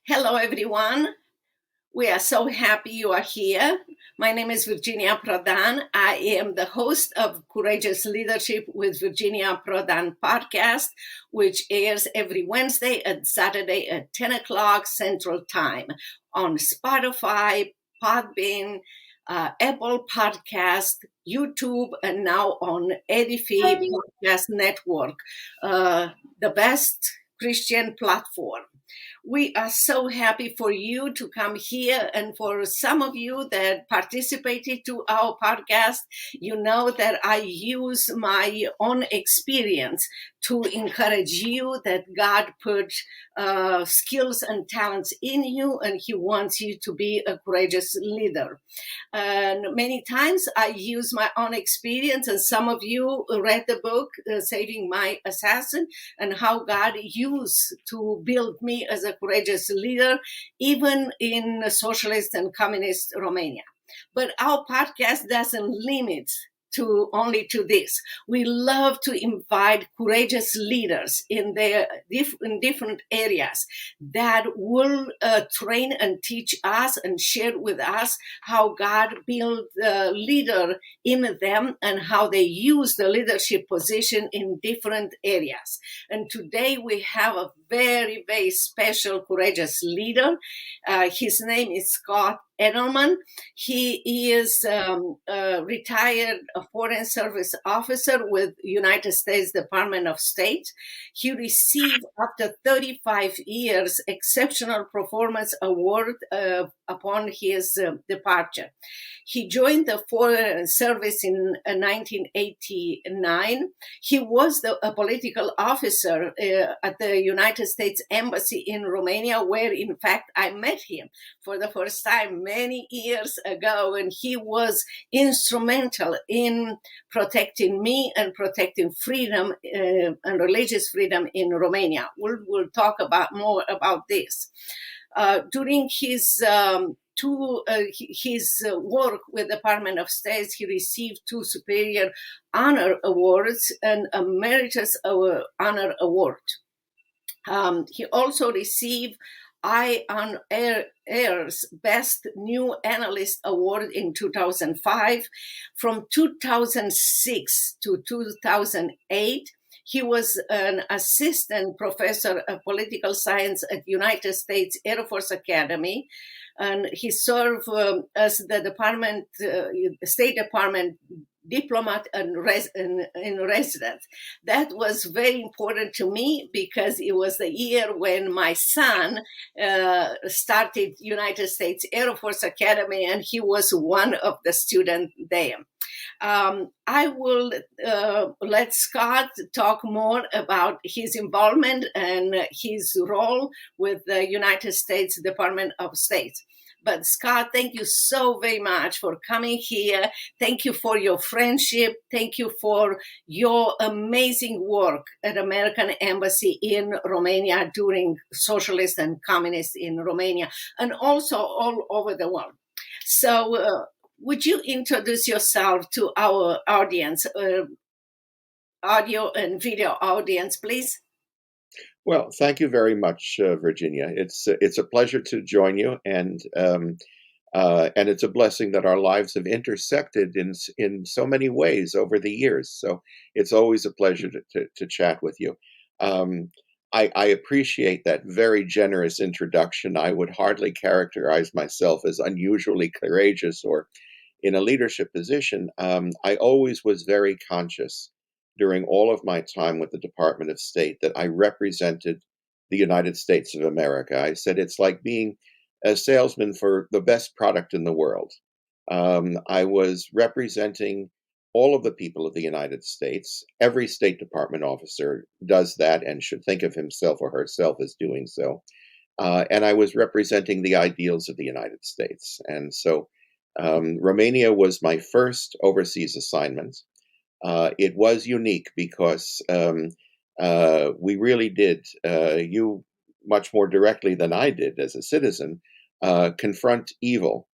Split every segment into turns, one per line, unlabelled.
Hello, everyone. We are so happy you are here. My name is Virginia Prodan. I am the host of Courageous Leadership with Virginia Prodan podcast, which airs every Wednesday and Saturday at 10 o'clock Central Time on Spotify, Podbean, Apple Podcast, YouTube, and now on Edify Podcast Network, the best Christian platform. We are so happy for you to come here, and for some of you that participated to our podcast, you know that I use my own experience to encourage you that God put skills and talents in you, and He wants you to be a courageous leader. And many times I use my own experience, and some of you read the book, Saving My Assassin, and how God used to build me as a courageous leader, even in socialist and communist Romania. But our podcast doesn't limit to only to this. We love to invite courageous leaders in their in different areas that will train and teach us and share with us how God built the leader in them and how they use the leadership position in different areas. And today we have a very, very special courageous leader. His name is Scott Edelman. He is a retired Foreign Service officer with United States Department of State. He received, after 35 years, Exceptional Performance Award upon his departure. He joined the Foreign Service in 1989. He was a political officer at the United States Embassy in Romania, where, in fact, I met him for the first time many years ago, and he was instrumental in protecting me and protecting freedom and religious freedom in Romania. We'll talk more about this. During his work with the Department of State, he received 2 Superior Honor Awards and a Emeritus Honor Award. He also received Eye on Air's Best New Analyst Award in 2005. From 2006 to 2008, he was an assistant professor of political science at United States Air Force Academy, and he served as the State Department Diplomat and in residence. That was very important to me because it was the year when my son started United States Air Force Academy, and he was one of the students there. I will let Scott talk more about his involvement and his role with the United States Department of State. But Scott, thank you so very much for coming here. Thank you for your friendship. Thank you for your amazing work at American Embassy in Romania during socialist and communist in Romania, and also all over the world. So would you introduce yourself to our audience, audio and video audience, please?
Well, thank you very much, Virginia. It's a pleasure to join you, and it's a blessing that our lives have intersected in so many ways over the years. So it's always a pleasure to chat with you. I appreciate that very generous introduction. I would hardly characterize myself as unusually courageous or in a leadership position. I always was very conscious during all of my time with the Department of State that I represented the United States of America. I said it's like being a salesman for the best product in the world. I was representing all of the people of the United States. Every State Department officer does that and should think of himself or herself as doing so. And I was representing the ideals of the United States. And so Romania was my first overseas assignment. It was unique because we really did, you much more directly than I did as a citizen, confront evil.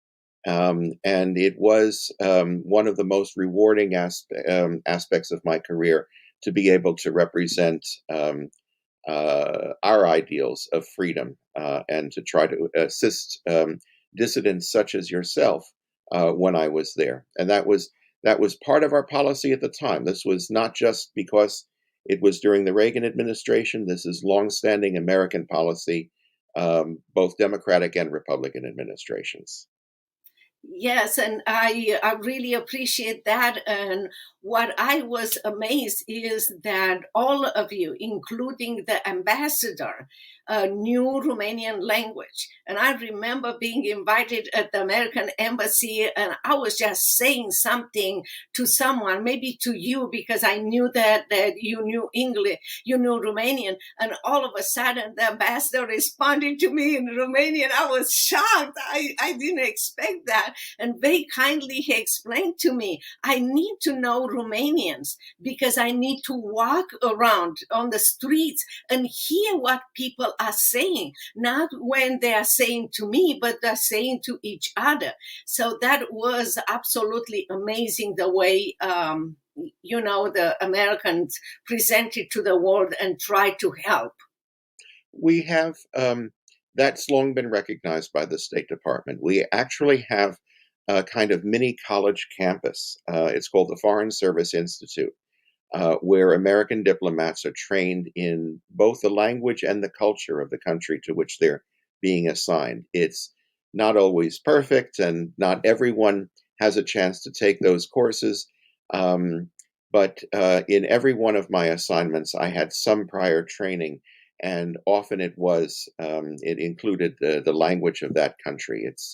And it was one of the most rewarding aspects of my career to be able to represent our ideals of freedom and to try to assist dissidents such as yourself when I was there. And that was part of our policy at the time. This was not just because it was during the Reagan administration. This is longstanding American policy, both Democratic and Republican administrations.
Yes, and I really appreciate that. And what I was amazed is that all of you, including the ambassador, knew Romanian language. And I remember being invited at the American embassy, and I was just saying something to someone, maybe to you, because I knew that you knew English, you knew Romanian, and all of a sudden the ambassador responded to me in Romanian. I was shocked. I didn't expect that. And very kindly he explained to me, I need to know Romanians because I need to walk around on the streets and hear what people are saying, not when they are saying to me, but they're saying to each other. So that was absolutely amazing the way, the Americans presented to the world and tried to help.
We have that's long been recognized by the State Department. We actually have a kind of mini college campus. It's called the Foreign Service Institute, where American diplomats are trained in both the language and the culture of the country to which they're being assigned. It's not always perfect, and not everyone has a chance to take those courses. Um, but in every one of my assignments, I had some prior training, and often it included the language of that country. It's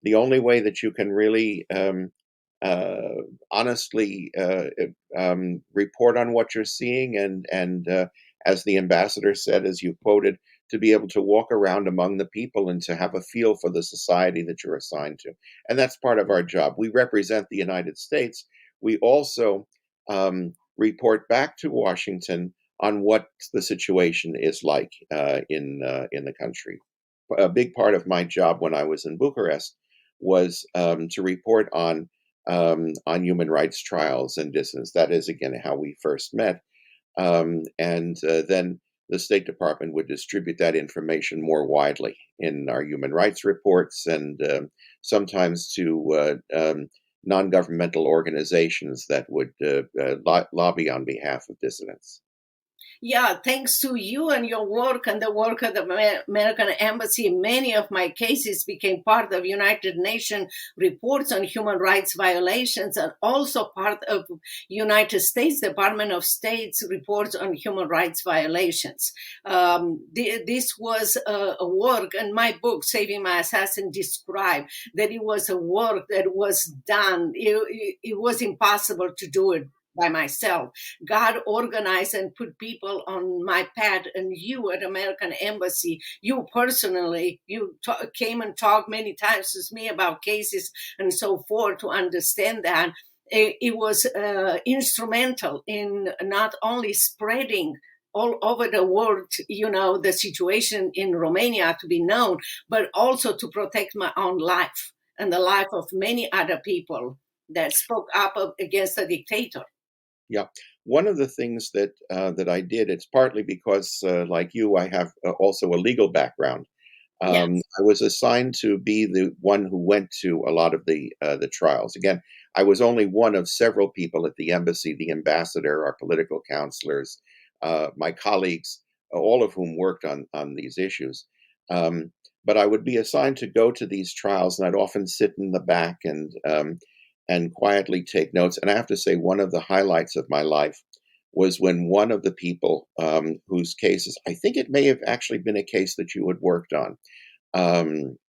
the only way that you can really uh, honestly report on what you're seeing, and as the ambassador said, as you quoted, to be able to walk around among the people and to have a feel for the society that you're assigned to. And that's part of our job. We represent the United States. We also report back to Washington on what the situation is like in the country. A big part of my job when I was in Bucharest was to report on human rights trials and dissidents. That is, again, how we first met. And then the State Department would distribute that information more widely in our human rights reports, and sometimes to non governmental organizations that would lobby on behalf of dissidents.
Yeah, thanks to you and your work and the work of the American Embassy, many of my cases became part of United Nations reports on human rights violations, and also part of United States Department of State's reports on human rights violations. This was a work, and my book, Saving My Assassin, described that it was a work that was done. It was impossible to do it by myself. God organized and put people on my path, and you at American Embassy, you personally, came and talked many times with me about cases and so forth to understand that. It was instrumental in not only spreading all over the world, the situation in Romania to be known, but also to protect my own life and the life of many other people that spoke up against the dictator.
Yeah, one of the things that I did, it's partly because, like you, I have also a legal background.
Yes.
I was assigned to be the one who went to a lot of the trials. Again, I was only one of several people at the embassy, the ambassador, our political counselors, my colleagues, all of whom worked on these issues. Um, but I would be assigned to go to these trials, and I'd often sit in the back and quietly take notes. And I have to say, one of the highlights of my life was when one of the people whose cases, I think it may have actually been a case that you had worked on.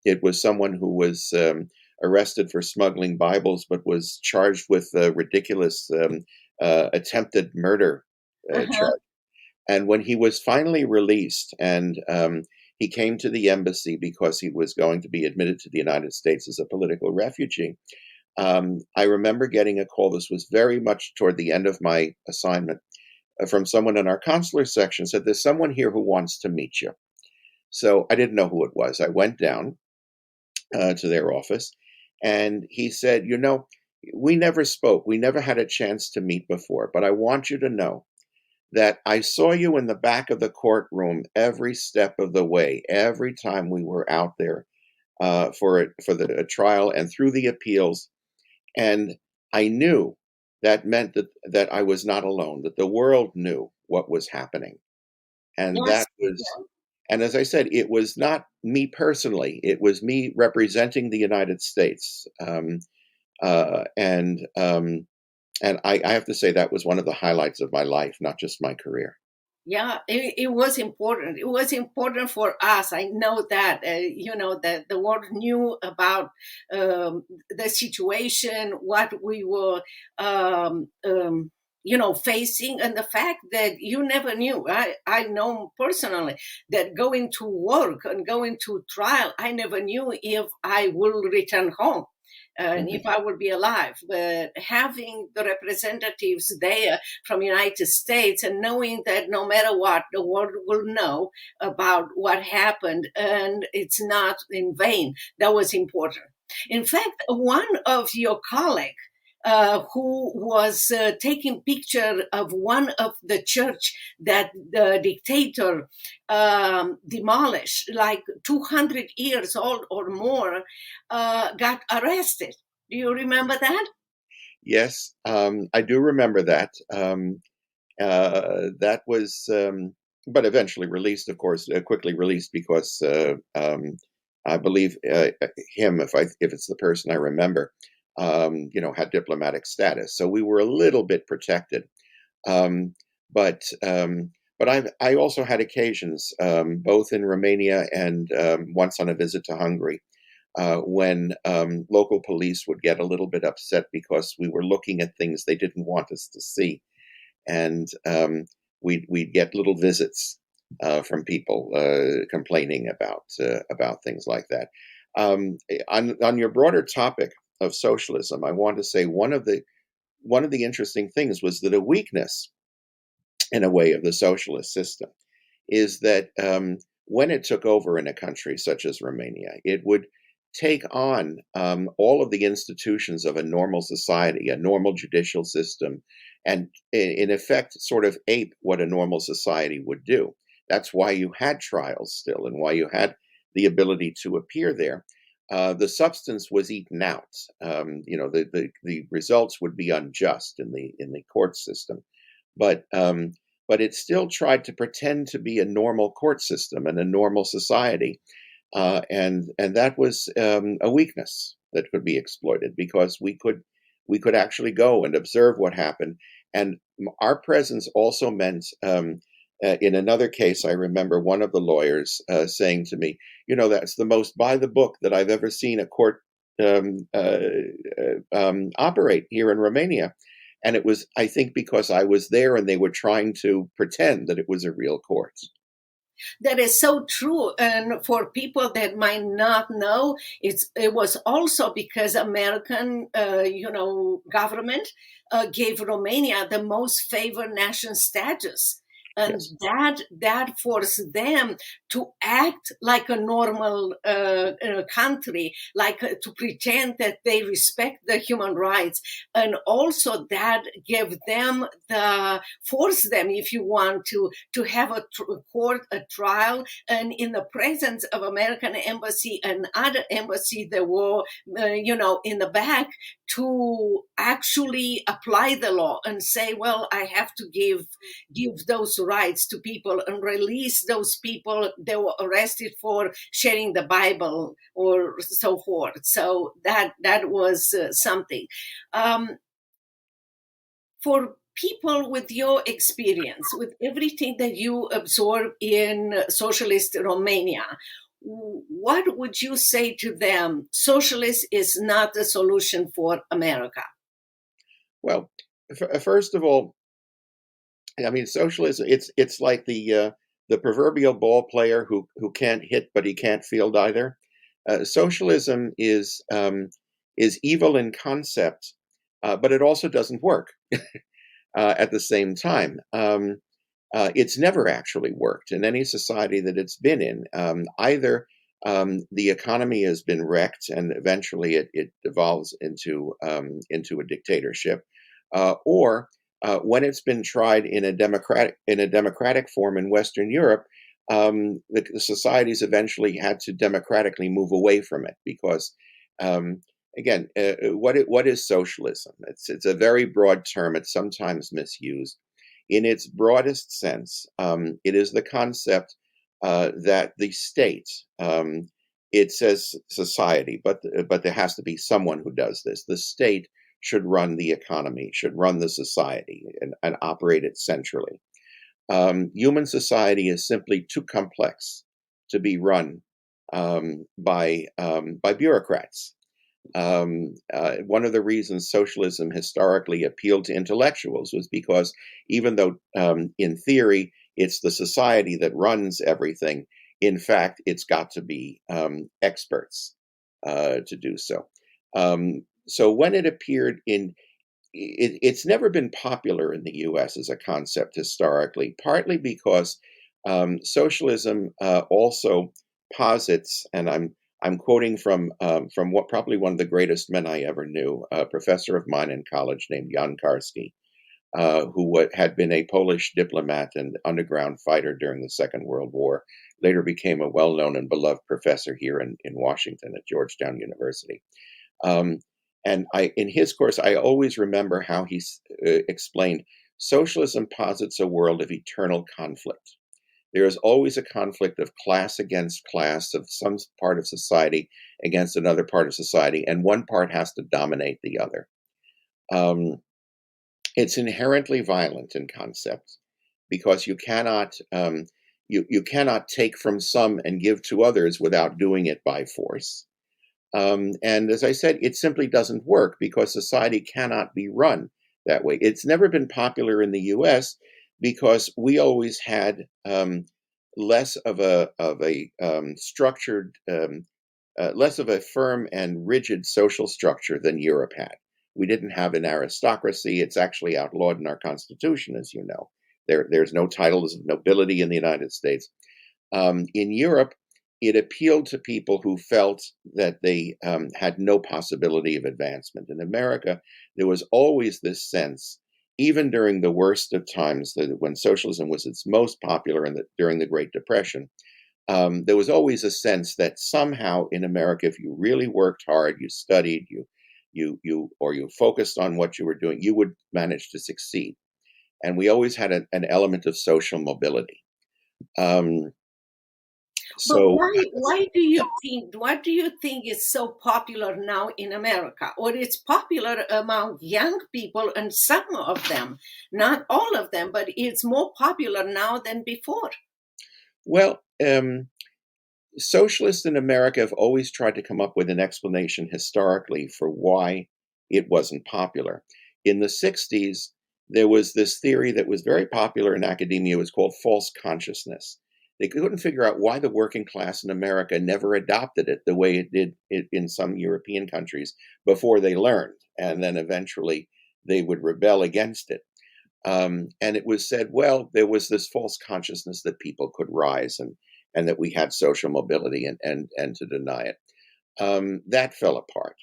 It was someone who was arrested for smuggling Bibles, but was charged with a ridiculous attempted murder
Uh-huh.
charge. And when he was finally released, and he came to the embassy because he was going to be admitted to the United States as a political refugee, I remember getting a call. This was very much toward the end of my assignment, from someone in our consular section, said, "There's someone here who wants to meet you." So I didn't know who it was. I went down to their office, and he said, we never spoke. We never had a chance to meet before, but I want you to know that I saw you in the back of the courtroom every step of the way, every time we were out there for the trial and through the appeals, and I knew that meant that I was not alone, that the world knew what was happening, and
Yes.
that was. And as I said, it was not me personally; it was me representing the United States, uh, and um, and I have to say that was one of the highlights of my life, not just my career.
Yeah, it was important. It was important for us. I know that, that the world knew about the situation, what we were, facing, and the fact that you never knew. I know personally that going to work and going to trial, I never knew if I will return home and
Mhm.
if I will be alive. But having the representatives there from United States and knowing that no matter what, the world will know about what happened and it's not in vain, that was important. In fact, one of your colleagues who was taking picture of one of the church that the dictator demolished, like 200 years old or more, got arrested. Do you remember that?
Yes, I do remember that. That was, but eventually released, of course, quickly released because I believe him, if it's the person I remember, had diplomatic status, so we were a little bit protected. Um, but um, but I also had occasions, both in Romania and once on a visit to Hungary, when local police would get a little bit upset because we were looking at things they didn't want us to see, and we'd get little visits from people complaining about things like that. On your broader topic of socialism, I want to say one of the interesting things was that a weakness, in a way, of the socialist system is that when it took over in a country such as Romania, it would take on all of the institutions of a normal society, a normal judicial system, and in effect, sort of ape what a normal society would do. That's why you had trials still, and why you had the ability to appear there. The substance was eaten out. The results would be unjust in the court system, but but it still tried to pretend to be a normal court system and a normal society, and that was a weakness that could be exploited because we could actually go and observe what happened, and our presence also meant. In another case, I remember one of the lawyers saying to me, that's the most by the book that I've ever seen a court operate here in Romania. And it was, I think, because I was there and they were trying to pretend that it was a real court.
That is so true. And for people that might not know, it was also because American, government gave Romania the most favored nation status. And
Yes.
that forced them to act like a normal country, like to pretend that they respect the human rights, and also that gave them force them, if you want to have a trial, and in the presence of American embassy and other embassy that were, in the back, to actually apply the law and say, well, I have to give those rights to people and release those people that were arrested for sharing the Bible or so forth. So that was something. Um, for people with your experience, with everything that you absorb in socialist Romania, what would you say to them? Socialist is not a solution for America.
Well, first of all, I mean, socialism. It's like the proverbial ball player who can't hit but he can't field either. Socialism is evil in concept, but it also doesn't work at the same time. It's never actually worked in any society that it's been in. Either the economy has been wrecked, and eventually it devolves into a dictatorship, or when it's been tried in a democratic form in Western Europe, the societies eventually had to democratically move away from it because, again, what is socialism? It's a very broad term. It's sometimes misused. In its broadest sense, it is the concept that the state, it says society, but there has to be someone who does this. The state should run the economy, should run the society, and operate it centrally. Human society is simply too complex to be run by bureaucrats. One of the reasons socialism historically appealed to intellectuals was because even though in theory it's the society that runs everything, in fact it's got to be experts to do so. So when it appeared it's never been popular in the U.S. as a concept historically, partly because socialism also posits, and I'm quoting from what probably one of the greatest men I ever knew, a professor of mine in college named Jan Karski, who had been a Polish diplomat and underground fighter during the Second World War, later became a well-known and beloved professor here in Washington at Georgetown University. And in his course, I always remember how he explained socialism posits a world of eternal conflict. There is always a conflict of class against class, of some part of society against another part of society, and one part has to dominate the other. It's inherently violent in concept because you cannot you cannot take from some and give to others without doing it by force. And as I said, it simply doesn't work because society cannot be run that way. It's never been popular in the U.S. because we always had less of a structured, less of a firm and rigid social structure than Europe had. We didn't have an aristocracy. It's actually outlawed in our Constitution, as you know. There's no titles of nobility in the United States. In Europe, it appealed to people who felt that they had no possibility of advancement. In America, there was always this sense, even during the worst of times, when socialism was its most popular during the Great Depression, there was always a sense that somehow in America, if you really worked hard, you studied, you focused on what you were doing, you would manage to succeed. And we always had an element of social mobility.
But
So
why do you think what do you think is so popular now in America? Or it's popular among young people and some of them, not all of them, but it's more popular now than before.
Well, socialists in America have always tried to come up with an explanation historically for why it wasn't popular. In the 60s, there was this theory that was very popular in academia. It was called false consciousness. They couldn't figure out why the working class in America never adopted it the way it did in some European countries before they learned. And then eventually they would rebel against it. And it was said, well, there was this false consciousness that people could rise and that we had social mobility and to deny it. That fell apart.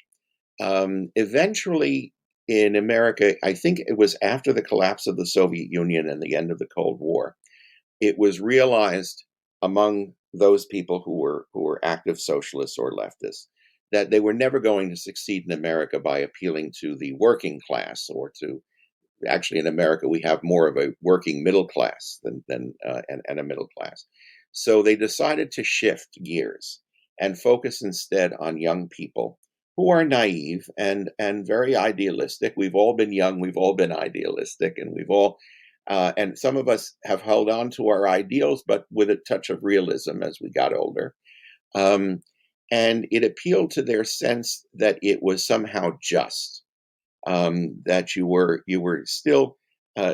Eventually, in America, I think it was after the collapse of the Soviet Union and the end of the Cold War, it was realized among those people who were active socialists or leftists that they were never going to succeed in America by appealing to the working class or to actually in America we have more of a working middle class than and a middle class. So they decided to shift gears and focus instead on young people who are naive and very idealistic. We've all been young, we've all been idealistic, and we've all and some of us have held on to our ideals, but with a touch of realism as we got older. And it appealed to their sense that it was somehow just, that you were still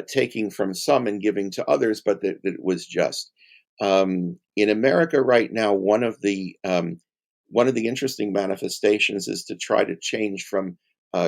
taking from some and giving to others, but that it was just. In America right now, one of the interesting manifestations is to try to change from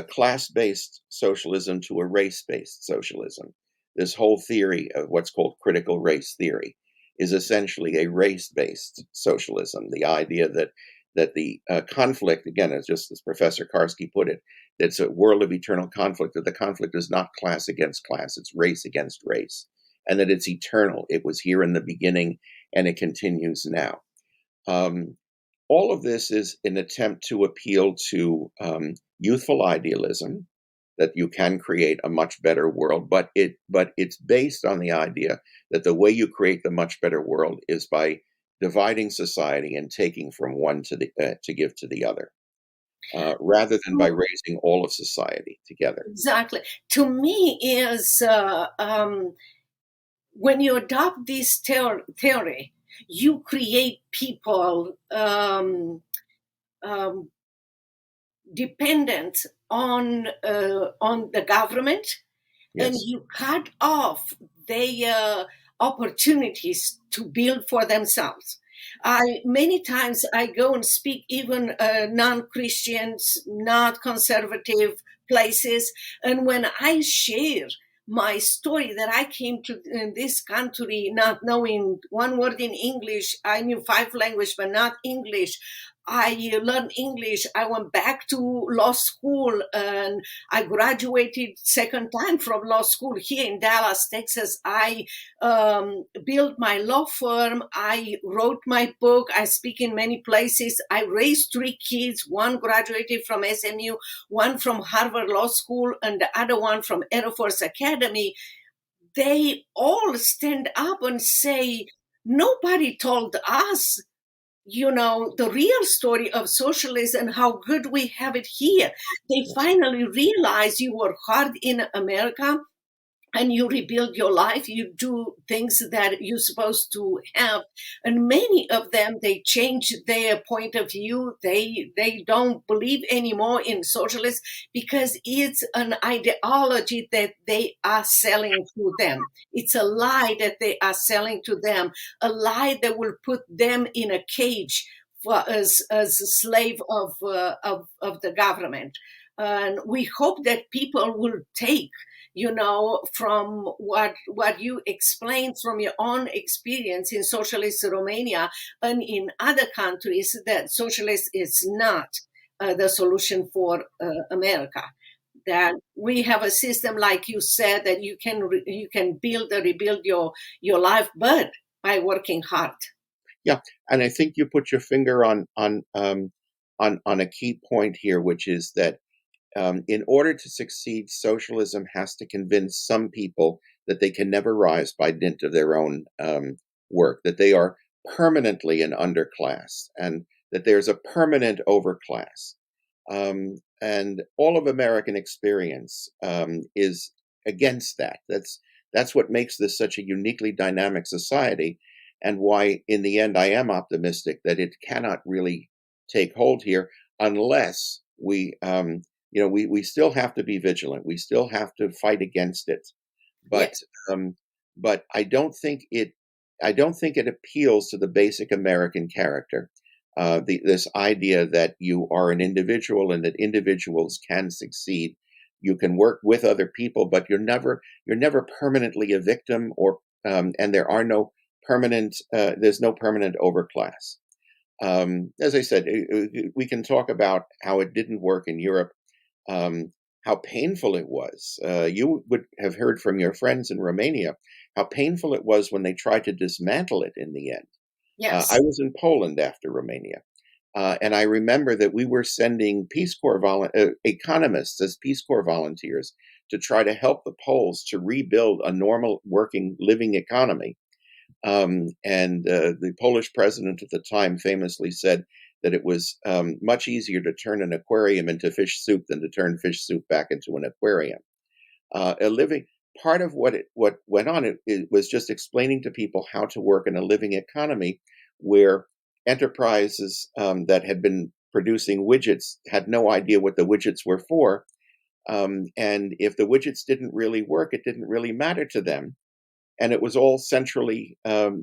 class-based socialism to a race-based socialism. This whole theory of what's called critical race theory is essentially a race-based socialism. The idea that the conflict, again, as Professor Karski put it, that's a world of eternal conflict, that the conflict is not class against class, it's race against race, and that it's eternal. It was here in the beginning, and it continues now. Um, all of this is an attempt to appeal to youthful idealism that you can create a much better world, but it's based on the idea that the way you create the much better world is by dividing society and taking from one to give to the other, rather than by raising all of society together.
Exactly. To me, is when you adopt this theory, you create people um, dependent on the government, and
Yes.
you cut off their opportunities to build for themselves. I many times I go and speak even non-Christians, not conservative places, and when I share my story that I came to in this country not knowing one word in English, I knew 5 languages but not English. I learned English. I went back to law school and I graduated second time from law school here in Dallas, Texas. I built my law firm. I wrote my book. I speak in many places. I raised 3 kids. One graduated from SMU, one from Harvard Law School, and the other one from Air Force Academy. They all stand up and say, nobody told us, the real story of socialism and how good we have it here. They finally realize you work hard in America and you rebuild your life, you do things that you're supposed to have, and many of them, they change their point of view. They don't believe anymore in socialism because it's an ideology that they are selling to them. It's a lie that they are selling to them, a lie that will put them in a cage as a slave of the government. And we hope that people will take, from what you explained from your own experience in socialist Romania and in other countries, that socialist is not the solution for America. That we have a system, like you said, that you can build or rebuild your life, but by working hard.
Yeah, and I think you put your finger on a key point here, which is that in order to succeed, socialism has to convince some people that they can never rise by dint of their own work, that they are permanently an underclass, and that there's a permanent overclass. And all of American experience is against that. That's what makes this such a uniquely dynamic society, and why, in the end, I am optimistic that it cannot really take hold here unless we still have to be vigilant. We still have to fight against it, but
Yes.
um, but I don't think it appeals to the basic American character. This idea that you are an individual and that individuals can succeed. You can work with other people, but you're never permanently a victim, and there's no permanent overclass. As I said, we can talk about how it didn't work in Europe, how painful it was. You would have heard from your friends in Romania how painful it was when they tried to dismantle it in the end. I
Yes.
was in Poland after Romania, and I remember that we were sending Peace Corps economists as Peace Corps volunteers to try to help the Poles to rebuild a normal working living economy. And the Polish president at the time famously said that it was much easier to turn an aquarium into fish soup than to turn fish soup back into an aquarium. A living Part of what went on, it was just explaining to people how to work in a living economy where enterprises that had been producing widgets had no idea what the widgets were for, and if the widgets didn't really work, it didn't really matter to them, and it was all centrally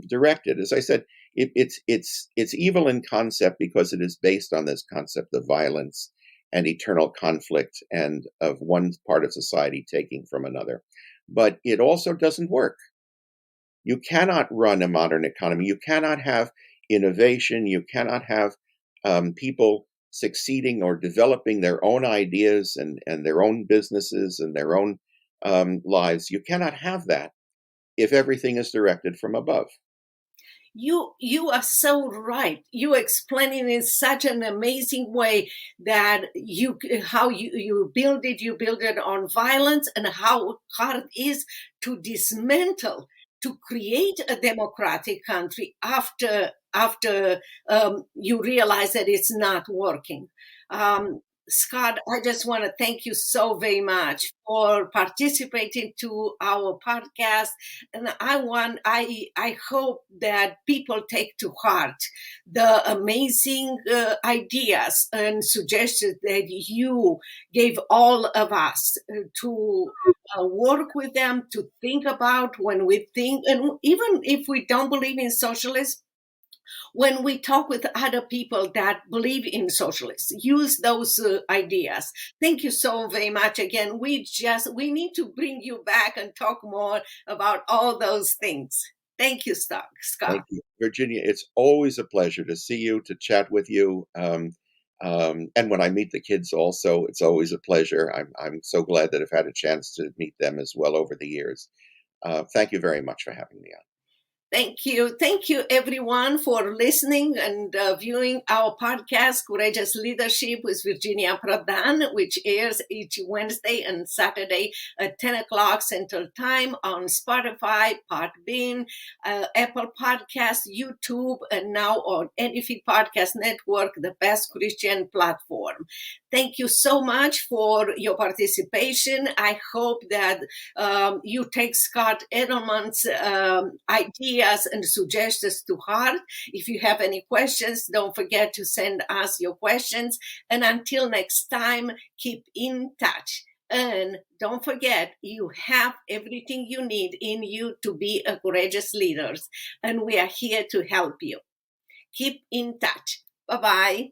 directed. As I said, it's evil in concept because it is based on this concept of violence and eternal conflict and of one part of society taking from another. But it also doesn't work. You cannot run a modern economy. You cannot have innovation. You cannot have people succeeding or developing their own ideas and their own businesses and their own lives. You cannot have that if everything is directed from above.
You are so right. You explain it in such an amazing way that you build it. You build it on violence and how hard it is to dismantle, to create a democratic country after you realize that it's not working. Um, Scott, I just want to thank you so very much for participating to our podcast, and I hope that people take to heart the amazing ideas and suggestions that you gave all of us to work with them, to think about when we think, and even if we don't believe in socialism, when we talk with other people that believe in socialism, use those ideas. Thank you so very much again. We need to bring you back and talk more about all those things. Thank you, Scott.
Thank you, Virginia. It's always a pleasure to see you, to chat with you. And when I meet the kids also, it's always a pleasure. I'm so glad that I've had a chance to meet them as well over the years. Thank you very much for having me on.
Thank you. Thank you, everyone, for listening and viewing our podcast, Courageous Leadership with Virginia Prodan, which airs each Wednesday and Saturday at 10 o'clock Central Time on Spotify, Podbean, Apple Podcasts, YouTube, and now on Edify Podcast Network, the best Christian platform. Thank you so much for your participation. I hope that you take Scott Edelman's ideas and suggestions to heart. If you have any questions, don't forget to send us your questions. And until next time, keep in touch. And don't forget, you have everything you need in you to be a courageous leader. And we are here to help you. Keep in touch. Bye-bye.